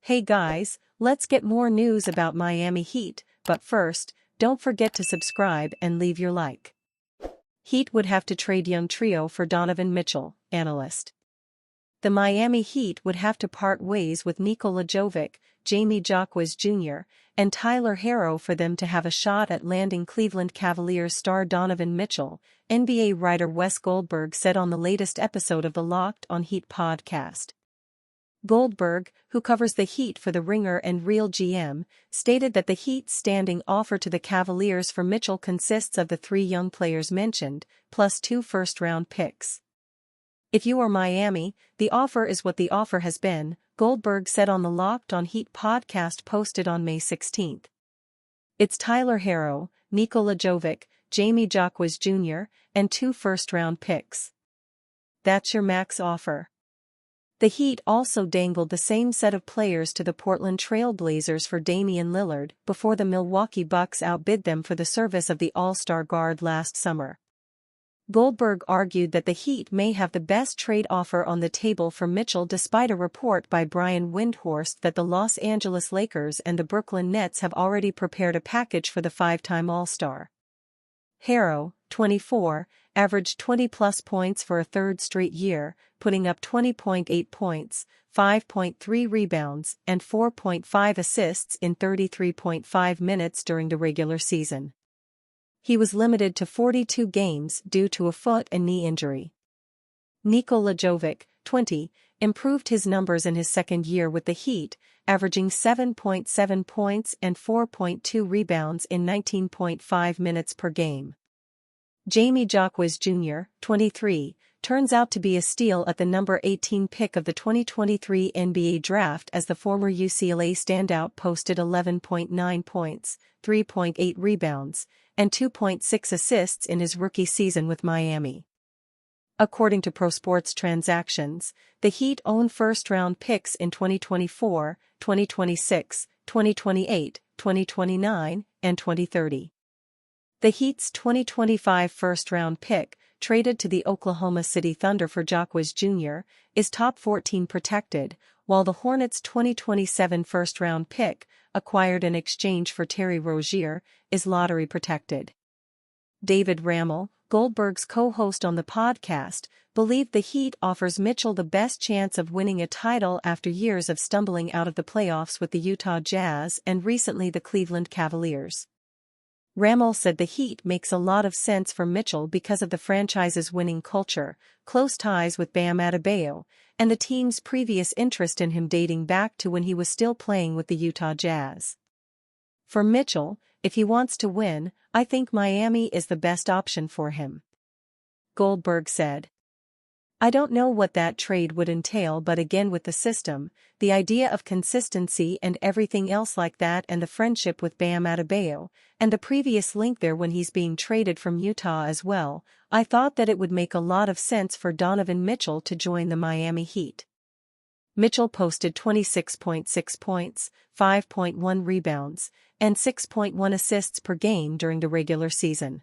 Hey guys, let's get more news about Miami Heat, but first, don't forget to subscribe and leave your like. Heat would have to trade young trio for Donovan Mitchell, analyst. The Miami Heat would have to part ways with Nikola Jovic, Jamie Jaquez Jr., and Tyler Herro for them to have a shot at landing Cleveland Cavaliers star Donovan Mitchell, NBA writer Wes Goldberg said on the latest episode of the Locked on Heat podcast. Goldberg, who covers the Heat for The Ringer and Real GM, stated that the Heat's standing offer to the Cavaliers for Mitchell consists of the three young players mentioned, plus 2 first-round picks. "If you are Miami, the offer is what the offer has been," Goldberg said on the Locked on Heat podcast posted on May 16. "It's Tyler Herro, Nikola Jovic, Jamie Jaquez Jr., and 2 first-round picks. That's your max offer." The Heat also dangled the same set of players to the Portland Trail Blazers for Damian Lillard before the Milwaukee Bucks outbid them for the service of the All-Star guard last summer. Goldberg argued that the Heat may have the best trade offer on the table for Mitchell despite a report by Brian Windhorst that the Los Angeles Lakers and the Brooklyn Nets have already prepared a package for the 5-time All-Star. Herro, 24, averaged 20-plus points for a third straight year, putting up 20.8 points, 5.3 rebounds, and 4.5 assists in 33.5 minutes during the regular season. He was limited to 42 games due to a foot and knee injury. Nikola Jovic, 20, improved his numbers in his second year with the Heat, averaging 7.7 points and 4.2 rebounds in 19.5 minutes per game. Jamie Jaquez Jr., 23, turns out to be a steal at the number 18 pick of the 2023 NBA draft as the former UCLA standout posted 11.9 points, 3.8 rebounds, and 2.6 assists in his rookie season with Miami. According to Pro Sports Transactions, the Heat own first-round picks in 2024, 2026, 2028, 2029, and 2030. The Heat's 2025 first-round pick, traded to the Oklahoma City Thunder for Jaquez Jr., is top 14 protected, while the Hornets' 2027 first-round pick, acquired in exchange for Terry Rozier, is lottery protected. David Ramel, Goldberg's co-host on the podcast, believed the Heat offers Mitchell the best chance of winning a title after years of stumbling out of the playoffs with the Utah Jazz and recently the Cleveland Cavaliers. Ramel said the Heat makes a lot of sense for Mitchell because of the franchise's winning culture, close ties with Bam Adebayo, and the team's previous interest in him dating back to when he was still playing with the Utah Jazz. "For Mitchell, if he wants to win, I think Miami is the best option for him," Goldberg said. "I don't know what that trade would entail, but again with the system, the idea of consistency and everything else like that and the friendship with Bam Adebayo, and the previous link there when he's being traded from Utah as well, I thought that it would make a lot of sense for Donovan Mitchell to join the Miami Heat." Mitchell posted 26.6 points, 5.1 rebounds, and 6.1 assists per game during the regular season.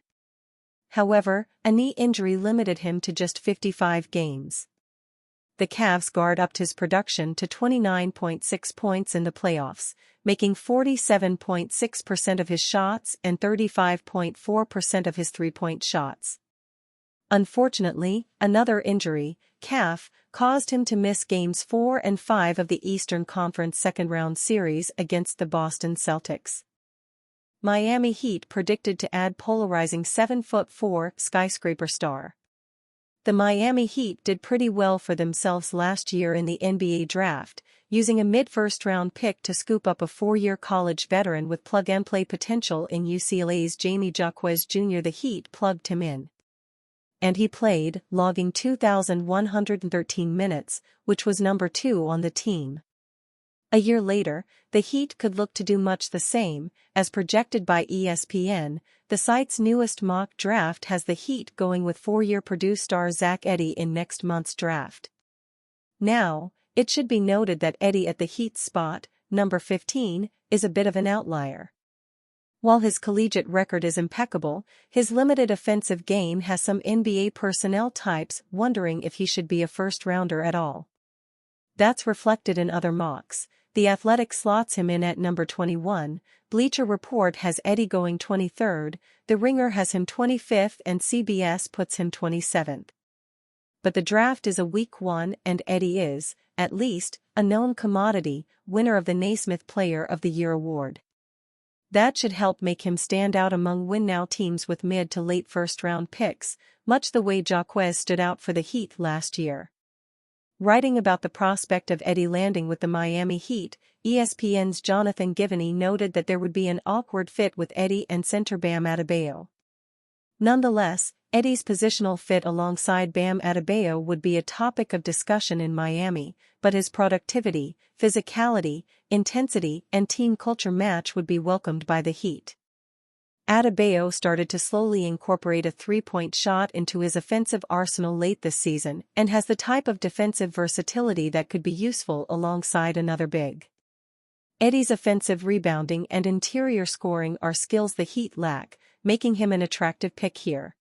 However, a knee injury limited him to just 55 games. The Cavs guard upped his production to 29.6 points in the playoffs, making 47.6% of his shots and 35.4% of his three-point shots. Unfortunately, another injury, calf, caused him to miss Games 4 and 5 of the Eastern Conference second-round series against the Boston Celtics. Miami Heat predicted to add polarizing 7'4" skyscraper star. The Miami Heat did pretty well for themselves last year in the NBA draft, using a mid-first-round pick to scoop up a 4-year college veteran with plug-and-play potential in UCLA's Jamie Jaquez Jr. The Heat plugged him in. And he played, logging 2,113 minutes, which was number 2 on the team. A year later, the Heat could look to do much the same, as projected by ESPN. The site's newest mock draft has the Heat going with 4-year Purdue star Zach Edey in next month's draft. Now, it should be noted that Edey at the Heat's spot, number 15, is a bit of an outlier. While his collegiate record is impeccable, his limited offensive game has some NBA personnel types wondering if he should be a first-rounder at all. That's reflected in other mocks. The Athletic slots him in at number 21, Bleacher Report has Edey going 23rd, The Ringer has him 25th and CBS puts him 27th. But the draft is a week one and Edey is, at least, a known commodity, winner of the Naismith Player of the Year award. That should help make him stand out among win-now teams with mid to late first-round picks, much the way Jaquez stood out for the Heat last year. Writing about the prospect of Edey landing with the Miami Heat, ESPN's Jonathan Givony noted that there would be an awkward fit with Edey and center Bam Adebayo. Nonetheless, Edey's positional fit alongside Bam Adebayo would be a topic of discussion in Miami, but his productivity, physicality, intensity and team culture match would be welcomed by the Heat. Adebayo started to slowly incorporate a three-point shot into his offensive arsenal late this season and has the type of defensive versatility that could be useful alongside another big. Edey's offensive rebounding and interior scoring are skills the Heat lack, making him an attractive pick here.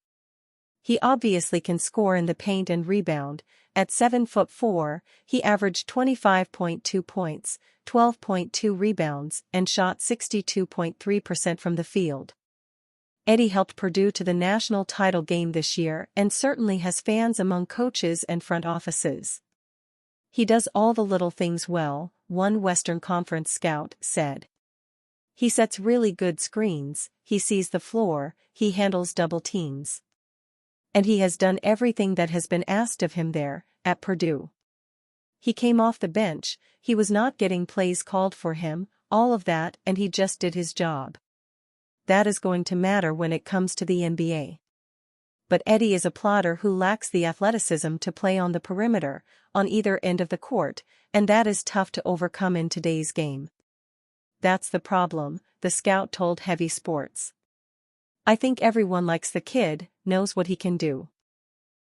He obviously can score in the paint and rebound. At 7'4", he averaged 25.2 points, 12.2 rebounds, and shot 62.3% from the field. Edey helped Purdue to the national title game this year and certainly has fans among coaches and front offices. He does all the little things well, one Western Conference scout said. He sets really good screens, he sees the floor, he handles double teams. And he has done everything that has been asked of him there, at Purdue. He came off the bench, he was not getting plays called for him, all of that, and he just did his job. That is going to matter when it comes to the NBA. But Edey is a plotter who lacks the athleticism to play on the perimeter, on either end of the court, and that is tough to overcome in today's game. That's the problem, the scout told Heavy Sports. I think everyone likes the kid, knows what he can do.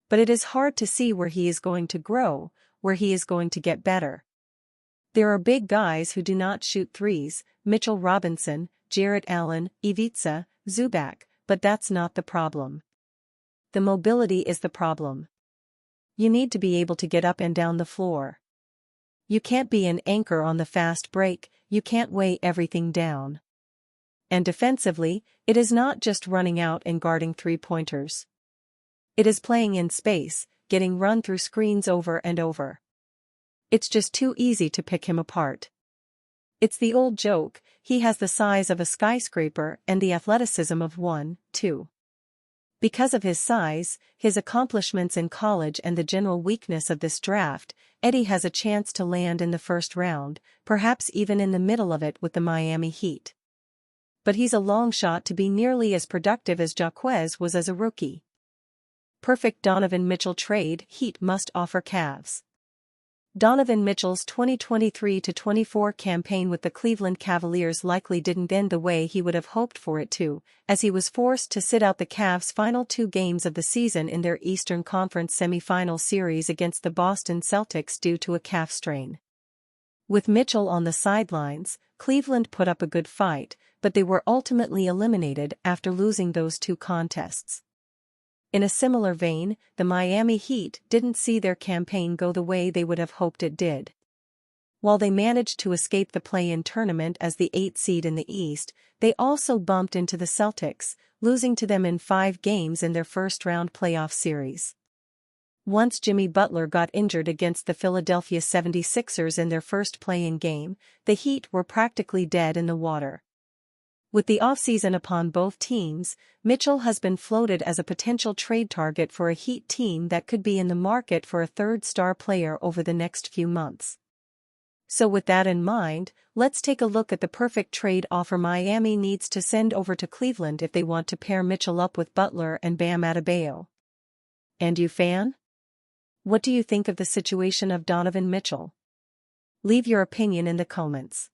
But it is hard to see where he is going to grow, where he is going to get better. There are big guys who do not shoot threes, Mitchell Robinson, Jarrett Allen, Ivica, Zubac, but that's not the problem. The mobility is the problem. You need to be able to get up and down the floor. You can't be an anchor on the fast break, you can't weigh everything down. And defensively, it is not just running out and guarding three-pointers. It is playing in space, getting run through screens over and over. It's just too easy to pick him apart. It's the old joke, he has the size of a skyscraper and the athleticism of one, too. Because of his size, his accomplishments in college and the general weakness of this draft, Edey has a chance to land in the first round, perhaps even in the middle of it with the Miami Heat. But he's a long shot to be nearly as productive as Jaquez was as a rookie. Perfect Donovan Mitchell trade, Heat must offer Cavs. Donovan Mitchell's 2023-24 campaign with the Cleveland Cavaliers likely didn't end the way he would have hoped for it to, as he was forced to sit out the Cavs' final two games of the season in their Eastern Conference semifinal series against the Boston Celtics due to a calf strain. With Mitchell on the sidelines, Cleveland put up a good fight, but they were ultimately eliminated after losing those two contests. In a similar vein, the Miami Heat didn't see their campaign go the way they would have hoped it did. While they managed to escape the play-in tournament as the 8th seed in the East, they also bumped into the Celtics, losing to them in 5 games in their first-round playoff series. Once Jimmy Butler got injured against the Philadelphia 76ers in their first play-in game, the Heat were practically dead in the water. With the offseason upon both teams, Mitchell has been floated as a potential trade target for a Heat team that could be in the market for a third star player over the next few months. So with that in mind, let's take a look at the perfect trade offer Miami needs to send over to Cleveland if they want to pair Mitchell up with Butler and Bam Adebayo. And you fan? What do you think of the situation of Donovan Mitchell? Leave your opinion in the comments.